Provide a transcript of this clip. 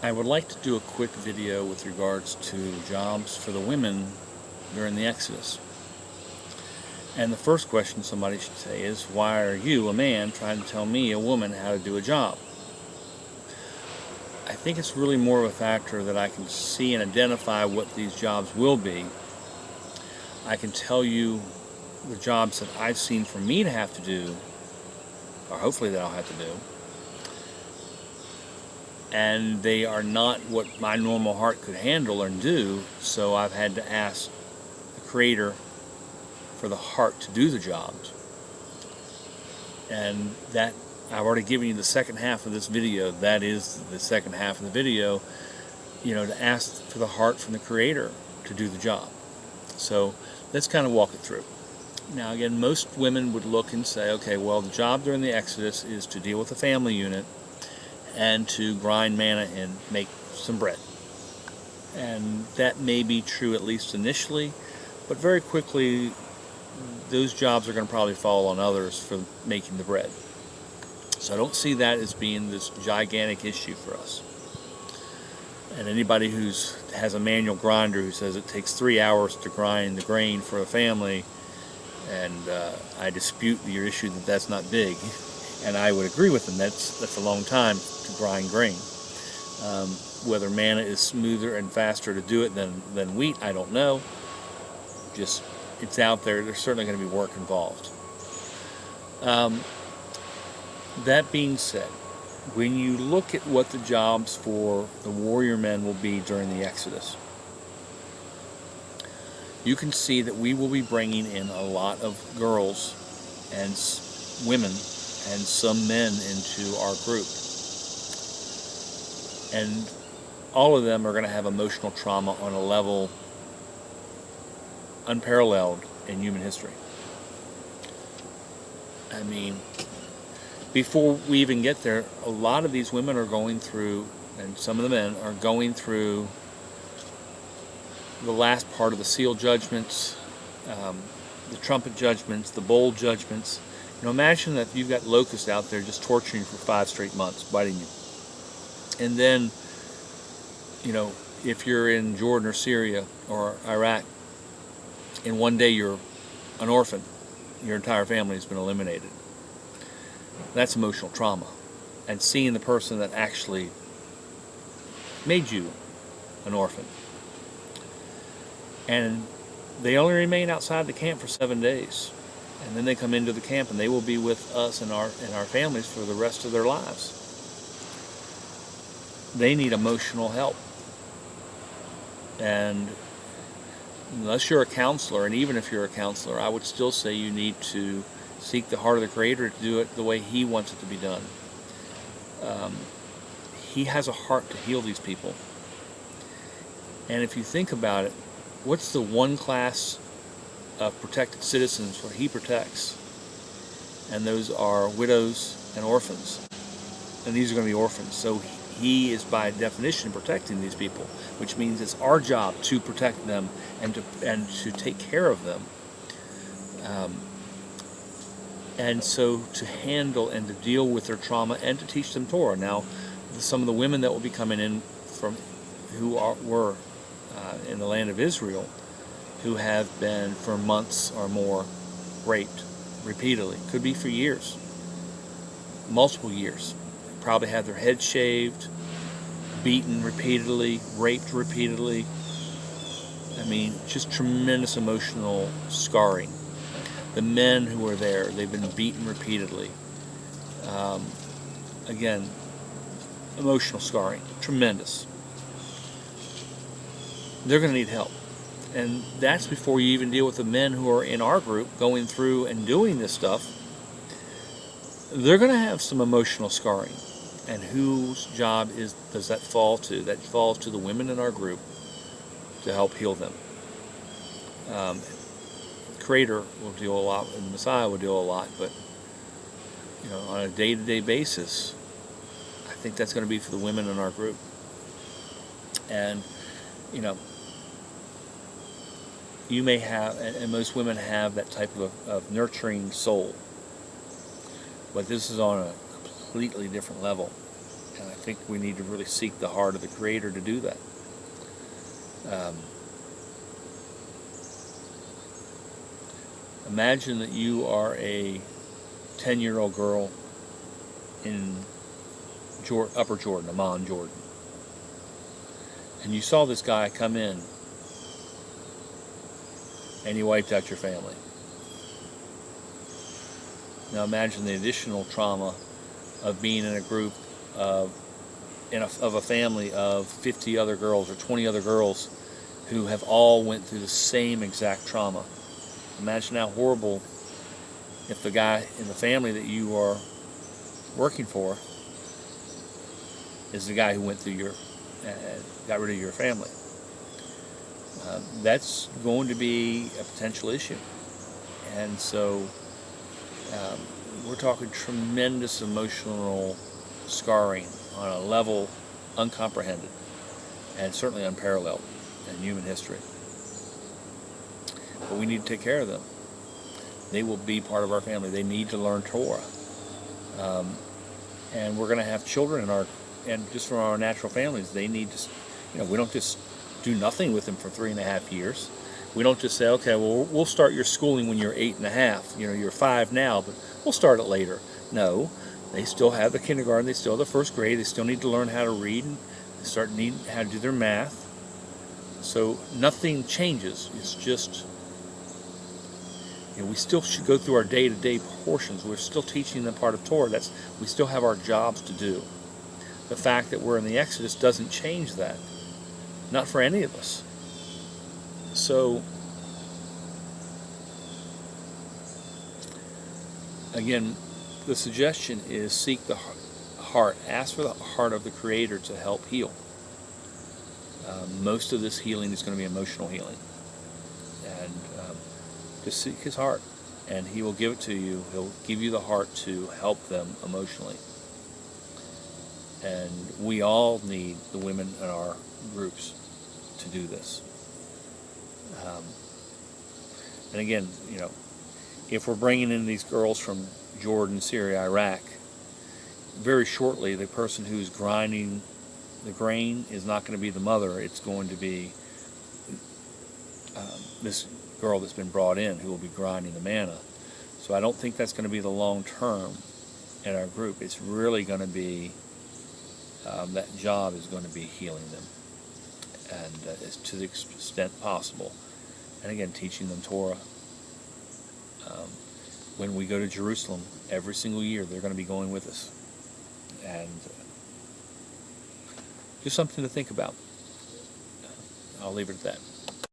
I would like to do a quick video with regards to jobs for the women during the Exodus. And the first question somebody should say is, why are you, a man, trying to tell me, a woman, how to do a job? I think it's really more of a factor that I can see and identify what these jobs will be. I can tell you the jobs that I've seen for me to have to do, or hopefully that I'll have to do, and they are not what my normal heart could handle and do, so I've had to ask the Creator for the heart to do the jobs. And that, I've already given you the second half of this video. That is the second half of the video, to ask for the heart from the Creator to do the job. So let's kind of walk it through. Now again, most women would look and say, okay, well, the job during the Exodus is to deal with the family unit and to grind manna and make some bread. And that may be true at least initially, but very quickly those jobs are going to probably fall on others for making the bread. So I don't see that as being this gigantic issue for us. And anybody who has a manual grinder who says it takes 3 hours to grind the grain for a family, and I dispute your issue that that's not big, and I would agree with them. That's a long time to grind grain. Whether manna is smoother and faster to do it than wheat, I don't know. Just, it's out there. There's certainly going to be work involved. That being said, when you look at what the jobs for the warrior men will be during the Exodus, you can see that we will be bringing in a lot of girls and women and some men into our group. And all of them are going to have emotional trauma on a level unparalleled in human history. I mean, before we even get there, a lot of these women are going through, and some of the men are going through, the last part of the seal judgments, the trumpet judgments, the bowl judgments. Imagine that you've got locusts out there just torturing you for 5 straight months, biting you. And then, if you're in Jordan or Syria or Iraq, and one day you're an orphan, your entire family has been eliminated. That's emotional trauma. And seeing the person that actually made you an orphan. And they only remain outside the camp for 7 days. And then they come into the camp and they will be with us and our families for the rest of their lives. They need emotional help. And unless you're a counselor, and even if you're a counselor, I would still say you need to seek the heart of the Creator to do it the way He wants it to be done. He has a heart to heal these people. And if you think about it, what's the one class of protected citizens where He protects? And those are widows and orphans. And these are going to be orphans. So He is by definition protecting these people, which means it's our job to protect them and to take care of them. And so to handle and to deal with their trauma and to teach them Torah. Now, some of the women that will be coming in were in the land of Israel, who have been for months or more raped repeatedly, could be for years, multiple years, probably had their heads shaved, beaten repeatedly, raped repeatedly. I mean, just tremendous emotional scarring. The men who were there, they've been beaten repeatedly. Again, emotional scarring, tremendous. They're going to need help. And that's before you even deal with the men who are in our group going through and doing this stuff. They're going to have some emotional scarring. And whose job does that fall to? That falls to the women in our group to help heal them. Creator will deal a lot, and the Messiah will deal a lot, but on a day-to-day basis, I think that's going to be for the women in our group. And you may have, and most women have, that type of nurturing soul, but this is on a completely different level. And I think we need to really seek the heart of the Creator to do that. Imagine that you are a 10-year-old girl in Upper Jordan, Amman, Jordan. And you saw this guy come in and he wiped out your family. Now imagine the additional trauma of being in a group of a family of 50 other girls or 20 other girls who have all went through the same exact trauma. Imagine how horrible if the guy in the family that you are working for is the guy who went through got rid of your family. That's going to be a potential issue. And so we're talking tremendous emotional scarring on a level uncomprehended and certainly unparalleled in human history. But we need to take care of them. They will be part of our family. They need to learn Torah. And we're going to have children and just from our natural families, they need to, we don't just do nothing with them for 3.5 years. We don't just say, okay, well, we'll start your schooling when you're 8.5. You're 5 now, but we'll start it later. No, they still have the kindergarten. They still have the first grade. They still need to learn how to read and start needing how to do their math. So nothing changes. It's just, we still should go through our day-to-day portions. We're still teaching them part of Torah. We still have our jobs to do. The fact that we're in the Exodus doesn't change that. Not for any of us. So, again, the suggestion is seek the heart. Ask for the heart of the Creator to help heal. Most of this healing is going to be emotional healing. And just seek His heart. And He will give it to you. He'll give you the heart to help them emotionally. And we all need the women in our groups to do this. And again, if we're bringing in these girls from Jordan, Syria, Iraq, very shortly the person who's grinding the grain is not going to be the mother. It's going to be this girl that's been brought in who will be grinding the manna. So I don't think that's going to be the long term in our group. It's really going to be that job is going to be healing them, and to the extent possible. And again, teaching them Torah. When we go to Jerusalem every single year, they're going to be going with us. And just something to think about. I'll leave it at that.